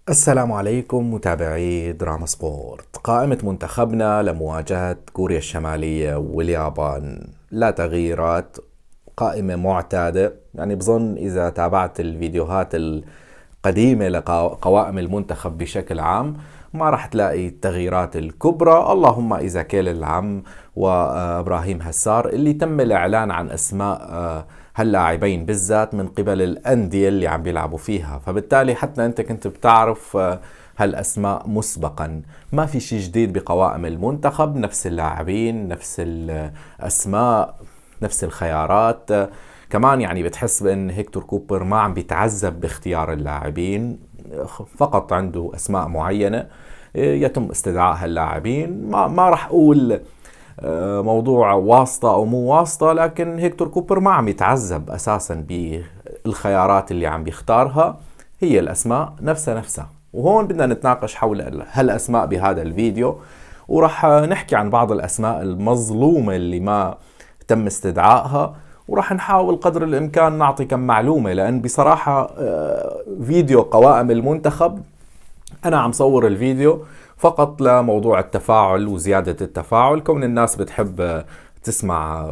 السلام عليكم متابعي دراما سبورت. قائمة منتخبنا لمواجهة كوريا الشمالية واليابان لا تغييرات، قائمة معتادة. يعني بظن إذا تابعت الفيديوهات القديمة لقوائم المنتخب بشكل عام ما راح تلاقي التغييرات الكبرى، اللهم إذا كيل العم وإبراهيم هسار اللي تم الإعلان عن أسماء هاللاعبين بالذات من قبل الأندية اللي عم بيلعبوا فيها، فبالتالي حتى أنت كنت بتعرف هالأسماء مسبقا. ما في شيء جديد بقوائم المنتخب، نفس اللاعبين نفس الأسماء نفس الخيارات. كمان يعني بتحس بأن هيكتور كوبر ما عم بيتعذب باختيار اللاعبين، فقط عنده أسماء معينة يتم استدعاء هاللاعبين. ما راح أقول موضوع واسطة أو مو واسطة، لكن هيكتور كوبر ما عم يتعذب أساسا بالخيارات اللي عم بيختارها، هي الأسماء نفسها. وهون بدنا نتناقش حول هالأسماء بهذا الفيديو، ورح نحكي عن بعض الأسماء المظلومة اللي ما تم استدعائها، ورح نحاول قدر الإمكان نعطي كم معلومة. لأن بصراحة فيديو قوائم المنتخب أنا عم صور الفيديو فقط لموضوع التفاعل وزيادة التفاعل، كون الناس بتحب تسمع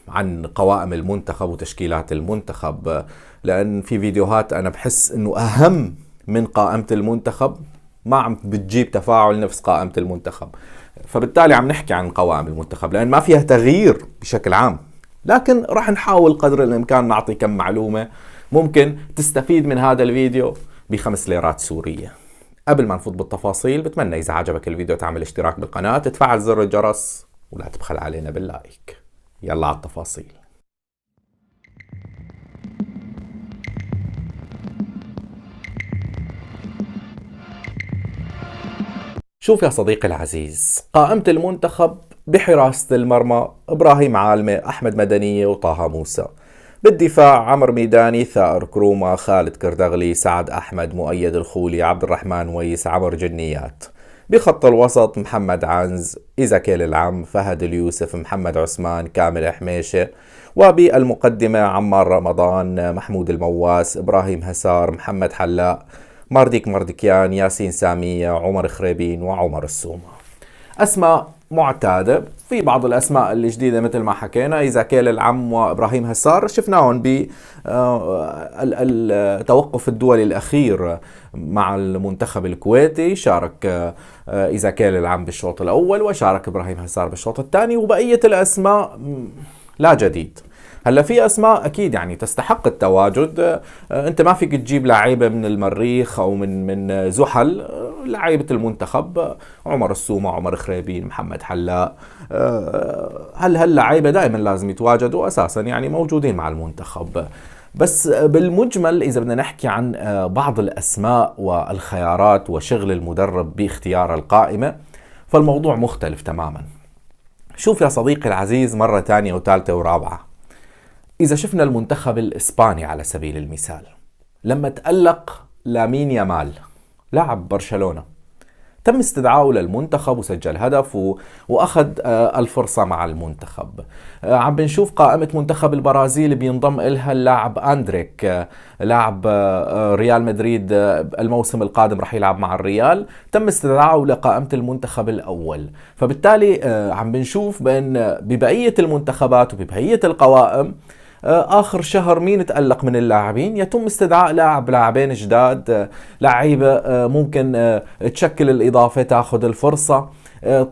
عن قوائم المنتخب وتشكيلات المنتخب، لأن في فيديوهات أنا بحس أنه أهم من قائمة المنتخب ما عم بتجيب تفاعل نفس قائمة المنتخب. فبالتالي عم نحكي عن قوائم المنتخب لأن ما فيها تغيير بشكل عام، لكن راح نحاول قدر الإمكان نعطي كم معلومة ممكن تستفيد من هذا الفيديو ب5 ليرات سورية. قبل ما نفوت بالتفاصيل بتمنى إذا عجبك الفيديو تعمل اشتراك بالقناة، تفعل زر الجرس، ولا تبخل علينا باللايك. يلا على التفاصيل. شوف يا صديقي العزيز، قائمة المنتخب بحراسة المرمى إبراهيم عالمة، أحمد مدنية، وطه موسى. بالدفاع عمر ميداني، ثائر كروما، خالد كردغلي، سعد أحمد، مؤيد الخولي، عبد الرحمن ويس، عمر جنيات. بخط الوسط محمد عنز، إيزاكيل العم، فهد اليوسف، محمد عثمان، كامل حميشة. وبالمقدمة عمار رمضان، محمود المواس، إبراهيم هسار، محمد حلاق، مارديك مردكيان، ياسين سامية، عمر خريبين، وعمر السومة. أسماء معتادة. في بعض الأسماء اللي جديدة مثل ما حكينا، إيزاكيل العم وإبراهيم هسار شفناهم بالتوقف الدولي الأخير مع المنتخب الكويتي، شارك إيزاكيل العم بالشوط الأول وشارك إبراهيم هسار بالشوط الثاني، وبقية الأسماء لا جديد. هلا في اسماء اكيد يعني تستحق التواجد، انت ما فيك تجيب لعيبه من المريخ او من زحل، لعيبه المنتخب عمر السومه، عمر خريبين، محمد حلاق، هاللعيبه دائما لازم يتواجدوا اساسا، يعني موجودين مع المنتخب. بس بالمجمل اذا بدنا نحكي عن بعض الاسماء والخيارات وشغل المدرب باختيار القائمه، فالموضوع مختلف تماما. شوف يا صديقي العزيز، مرة ثانية وثالثة ورابعة، إذا شفنا المنتخب الإسباني على سبيل المثال، لما تألق لامين يامال لاعب برشلونة، تم استدعائه للمنتخب وسجل هدف وأخذ الفرصة مع المنتخب. عم بنشوف قائمة منتخب البرازيل بينضم إلها اللاعب أندريك، لاعب ريال مدريد، الموسم القادم رح يلعب مع الريال، تم استدعائه لقائمة المنتخب الأول. فبالتالي عم بنشوف بأن ببقية المنتخبات وببقية القوائم اخر شهر مين تألق من اللاعبين يتم استدعاء لاعبين جداد، لعيبه ممكن تشكل الاضافه، تاخذ الفرصه،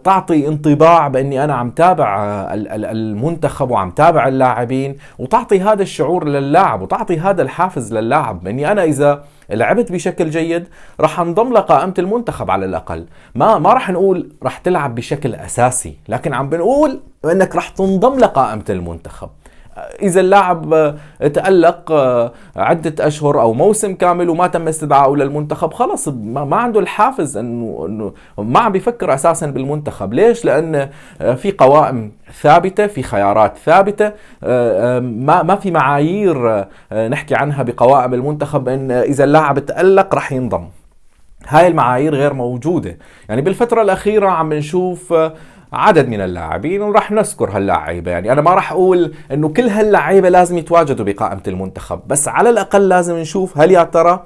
تعطي انطباع باني انا عم تابع المنتخب وعم تابع اللاعبين، وتعطي هذا الشعور للاعب وتعطي هذا الحافز للاعب باني انا اذا لعبت بشكل جيد راح انضم لقائمة المنتخب على الاقل. ما راح نقول راح تلعب بشكل اساسي، لكن عم بنقول انك راح تنضم لقائمة المنتخب. إذا اللاعب تألق عدة أشهر أو موسم كامل وما تم استدعائه للمنتخب، خلص ما عنده الحافز إنه ما عم بيفكر أساسا بالمنتخب. ليش؟ لأن في قوائم ثابتة، في خيارات ثابتة، ما في معايير نحكي عنها بقوائم المنتخب إن إذا اللاعب تألق رح ينضم. هاي المعايير غير موجودة. يعني بالفترة الأخيرة عم نشوف عدد من اللاعبين وراح نذكر هاللاعيبه، يعني انا ما راح اقول انه كل هاللاعيبه لازم يتواجدوا بقائمه المنتخب، بس على الاقل لازم نشوف هل يا ترى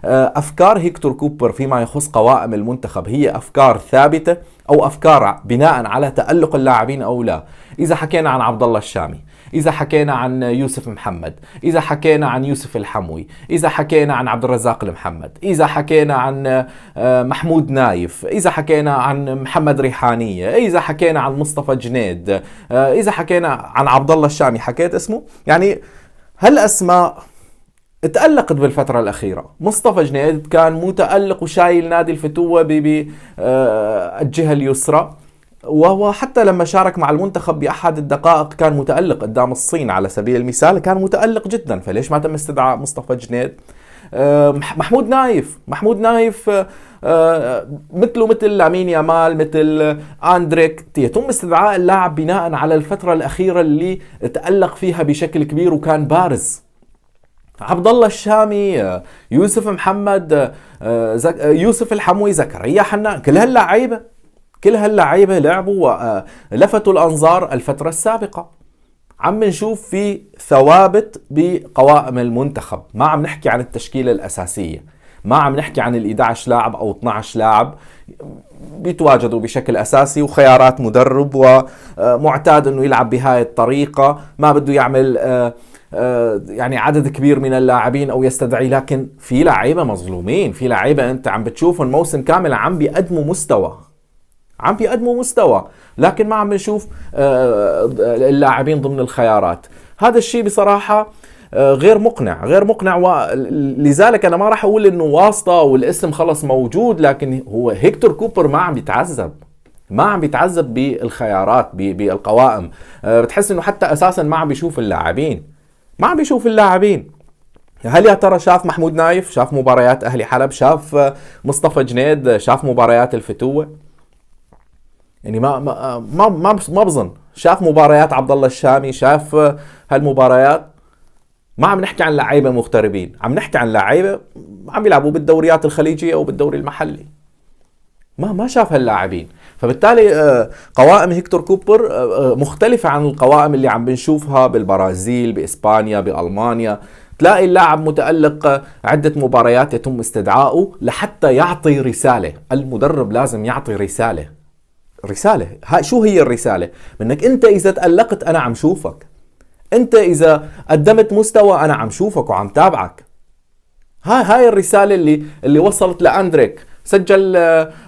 أفكار هيكتور كوبر فيما يخص قوائم المنتخب هي أفكار ثابتة أو أفكار بناء على تألق اللاعبين أو لا؟ إذا حكينا عن عبد الله الشامي، إذا حكينا عن يوسف محمد، إذا حكينا عن يوسف الحموي، إذا حكينا عن عبد الرزاق المحمد، إذا حكينا عن محمود نايف، إذا حكينا عن محمد ريحانية، إذا حكينا عن مصطفى جنيد، إذا حكينا عن عبد الله الشامي حكيت اسمه، يعني هالأسماء تألقت بالفترة الأخيرة. مصطفى جنيد كان متألق وشايل نادي الفتوة بالجهة اليسرى، وهو حتى لما شارك مع المنتخب بأحد الدقائق كان متألق قدام الصين على سبيل المثال، كان متألق جدا. فليش ما تم استدعاء مصطفى جنيد؟ محمود نايف مثله مثل لامين يامال، مثل اندريك، يتم استدعاء اللاعب بناء على الفترة الأخيرة اللي تألق فيها بشكل كبير وكان بارز. عبد الله الشامي، يوسف محمد، يوسف الحموي، زكريا حنان، كل هاللعيبة لعبوا ولفتوا الأنظار الفترة السابقة. عم نشوف في ثوابت بقوائم المنتخب، ما عم نحكي عن التشكيلة الأساسية، ما عم نحكي عن ال 11 لاعب أو 12 لاعب بيتواجدوا بشكل أساسي وخيارات مدرب ومعتاد أنه يلعب بهاي الطريقة، ما بده يعمل يعني عدد كبير من اللاعبين أو يستدعي. لكن في لاعيبة مظلومين، في لاعيبة أنت عم بتشوفهم موسم كامل عم بيقدموا مستوى، لكن ما عم نشوف اللاعبين ضمن الخيارات. هذا الشيء بصراحة غير مقنع، ولذلك أنا ما راح أقول إنه واسطة والاسم خلص موجود، لكن هو هيكتور كوبر ما عم بيتعذب بالخيارات بالقوائم. بتحس إنه حتى أساسا ما عم بيشوف اللاعبين. هل يا ترى شاف محمود نايف؟ شاف مباريات أهلي حلب؟ شاف مصطفى جنيد؟ شاف مباريات الفتوة؟ يعني ما بظن. شاف مباريات عبد الله الشامي؟ شاف هالمباريات؟ ما عم نحكي عن لعيبه مغتربين، عم نحكي عن لعيبه عم يلعبوا بالدوريات الخليجيه او بالدوري المحلي. ما شاف هاللاعبين. فبالتالي قوائم هيكتور كوبر مختلفه عن القوائم اللي عم بنشوفها بالبرازيل، باسبانيا، بالمانيا. تلاقي اللاعب متألق عدة مباريات يتم استدعائه لحتى يعطي رسالة. المدرب لازم يعطي رسالة. شو هي الرسالة؟ منك انت اذا تألقت انا عم شوفك، انت اذا قدمت مستوى انا عم شوفك وعم تابعك. هاي الرسالة اللي وصلت لأندريك، سجل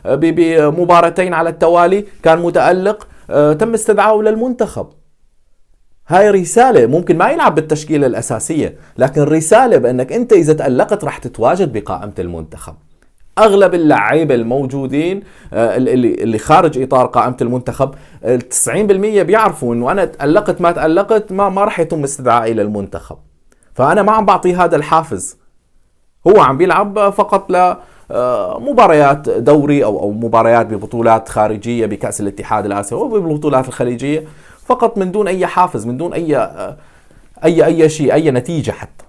بمباراتين على التوالي، كان متألق، تم استدعائه للمنتخب. هاي رسالة. ممكن ما يلعب بالتشكيلة الأساسية، لكن رسالة بأنك أنت إذا تألقت رح تتواجد بقائمة المنتخب. أغلب اللعيبة الموجودين اللي خارج إطار قائمة المنتخب 90% بيعرفوا أنه أنا تألقت ما تألقت ما رح يتم استدعائي للمنتخب. فأنا ما عم بعطي هذا الحافز. هو عم بيلعب فقط لمباريات دوري أو مباريات ببطولات خارجية بكأس الاتحاد الآسيوي وبالبطولات الخليجية فقط، من دون أي حافز، من دون أي شيء، أي نتيجة حتى.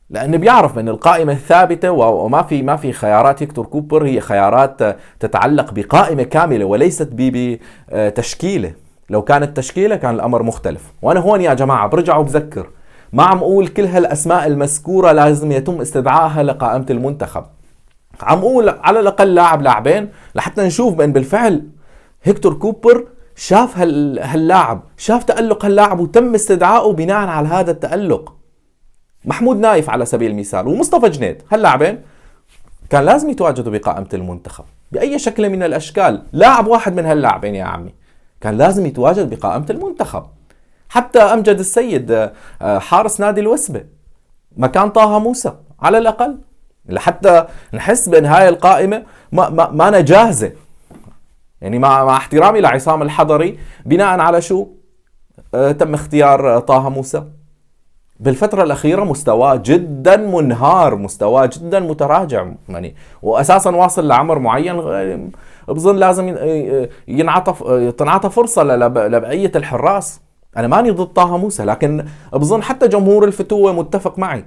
لأنه بيعرف أن القائمة ثابتة وما في خيارات هيكتور كوبر هي خيارات تتعلق بقائمة كاملة وليست بتشكيلة. لو كانت تشكيلة كان الأمر مختلف. وأنا هون يا جماعة برجع وبذكر، ما عم أقول كل هالأسماء المذكورة لازم يتم استدعائها لقائمة المنتخب. عم أقول على الأقل لاعبين لحتى نشوف بأن بالفعل هيكتور كوبر شاف هاللاعب، شاف تألق هاللاعب وتم استدعائه بناء على هذا التألق. محمود نايف على سبيل المثال ومصطفى جنيد، هاللاعبين كان لازم يتواجدوا بقائمة المنتخب بأي شكل من الأشكال. لاعب واحد من هاللاعبين يا عمي كان لازم يتواجد بقائمة المنتخب. حتى أمجد السيد حارس نادي الوسبة مكان طه موسى على الأقل، لحتى نحس بأن هاي القائمة ما أنا جاهزة. يعني مع احترامي لعصام الحضري، بناء على شو تم اختيار طه موسى؟ بالفترة الأخيرة مستواه جدا منهار، مستواه جدا متراجع، يعني وأساسا واصل لعمر معين. بظن لازم تنعطى فرصة لبقية الحراس. أنا ماني ضد طه موسى، لكن بظن حتى جمهور الفتوة متفق معي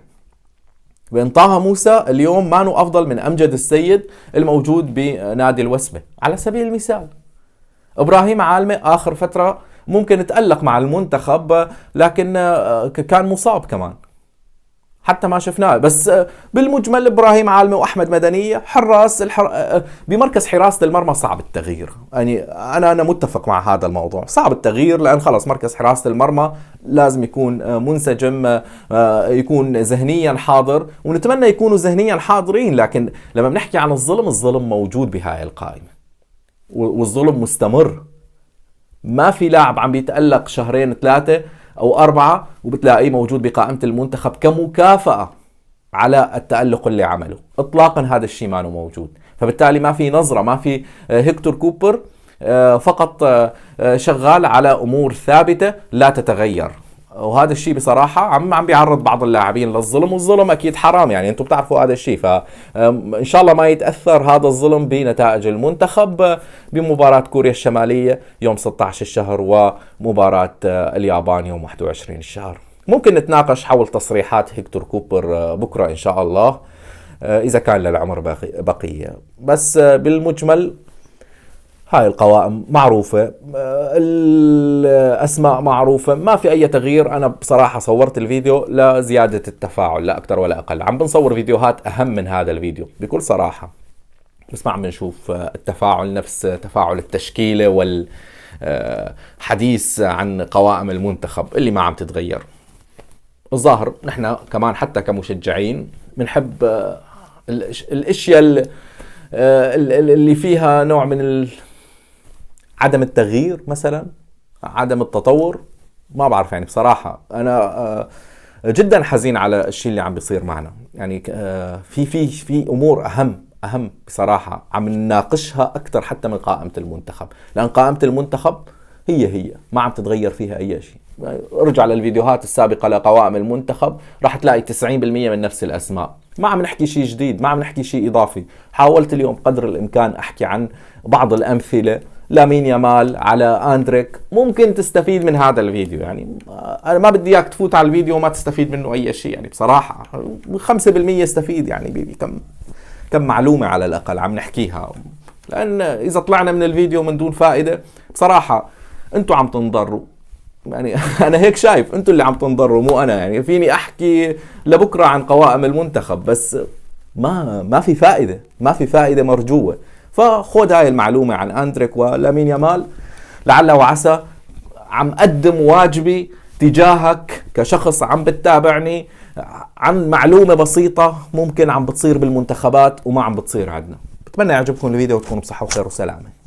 بأن طه موسى اليوم مانو أفضل من أمجد السيد الموجود بنادي الوسبة على سبيل المثال. إبراهيم عالمة آخر فترة ممكن تألق مع المنتخب، لكن كان مصاب كمان. حتى ما شفناه. بس بالمجمل ابراهيم عالمي واحمد مدنيه حراس بمركز حراسه المرمى صعب التغيير. يعني انا متفق مع هذا الموضوع، صعب التغيير، لان خلص مركز حراسه المرمى لازم يكون منسجم، يكون ذهنيا حاضر، ونتمنى يكونوا ذهنيا حاضرين. لكن لما بنحكي عن الظلم، الظلم موجود بهاي القائمه، والظلم مستمر. ما في لاعب عم بيتألق شهرين 3 أو 4 وبتلاقيه موجود بقائمة المنتخب كمكافأة على التألق اللي عمله. إطلاقا هذا الشيء ما موجود. فبالتالي ما في نظرة، ما في هيكتور كوبر فقط شغال على أمور ثابتة لا تتغير. وهذا الشيء بصراحة عم بيعرض بعض اللاعبين للظلم، والظلم أكيد حرام، يعني أنتم بتعرفوا هذا الشيء. فإن شاء الله ما يتأثر هذا الظلم بنتائج المنتخب بمباراة كوريا الشمالية يوم 16 الشهر، ومباراة اليابان يوم 21 الشهر. ممكن نتناقش حول تصريحات هيكتور كوبر بكرة إن شاء الله إذا كان للعمر بقية. بس بالمجمل هاي القوائم معروفة، الأسماء معروفة، ما في أي تغيير. أنا بصراحة صورت الفيديو لزيادة التفاعل، لا أكثر ولا أقل. عم بنصور فيديوهات أهم من هذا الفيديو بكل صراحة، بس ما عم بنشوف التفاعل نفس تفاعل التشكيلة والحديث عن قوائم المنتخب اللي ما عم تتغير. الظاهر نحن كمان حتى كمشجعين بنحب الاشياء اللي فيها نوع من عدم التغيير، مثلا عدم التطور. ما بعرف، يعني بصراحة أنا جدا حزين على الشيء اللي عم بيصير معنا. يعني في أمور أهم بصراحة عم نناقشها أكثر حتى من قائمة المنتخب، لأن قائمة المنتخب هي ما عم تتغير فيها أي شيء. ارجع للفيديوهات السابقة لقوائم المنتخب راح تلاقي 90% من نفس الأسماء. ما عم نحكي شيء جديد، ما عم نحكي شيء إضافي. حاولت اليوم قدر الإمكان أحكي عن بعض الأمثلة، لامين يامال على أندريك، ممكن تستفيد من هذا الفيديو. يعني أنا ما بدي إياك تفوت على الفيديو وما تستفيد منه أي شيء، يعني بصراحة 5% استفيد، يعني كم معلومة على الأقل عم نحكيها. لأن إذا طلعنا من الفيديو من دون فائدة بصراحة أنتوا عم تنضروا. يعني أنا هيك شايف، أنتوا اللي عم تنضروا مو أنا. يعني فيني أحكي لبكرة عن قوائم المنتخب، بس ما في فائدة، ما في فائدة مرجوة. فخذ هاي المعلومة عن أندريك ولامين يامال، لعل وعسى عم أقدم واجبي تجاهك كشخص عم بتتابعني عن معلومة بسيطة ممكن عم بتصير بالمنتخبات وما عم بتصير عندنا. بتمنى يعجبكم الفيديو وتكونوا بصحة وخير وسلامة.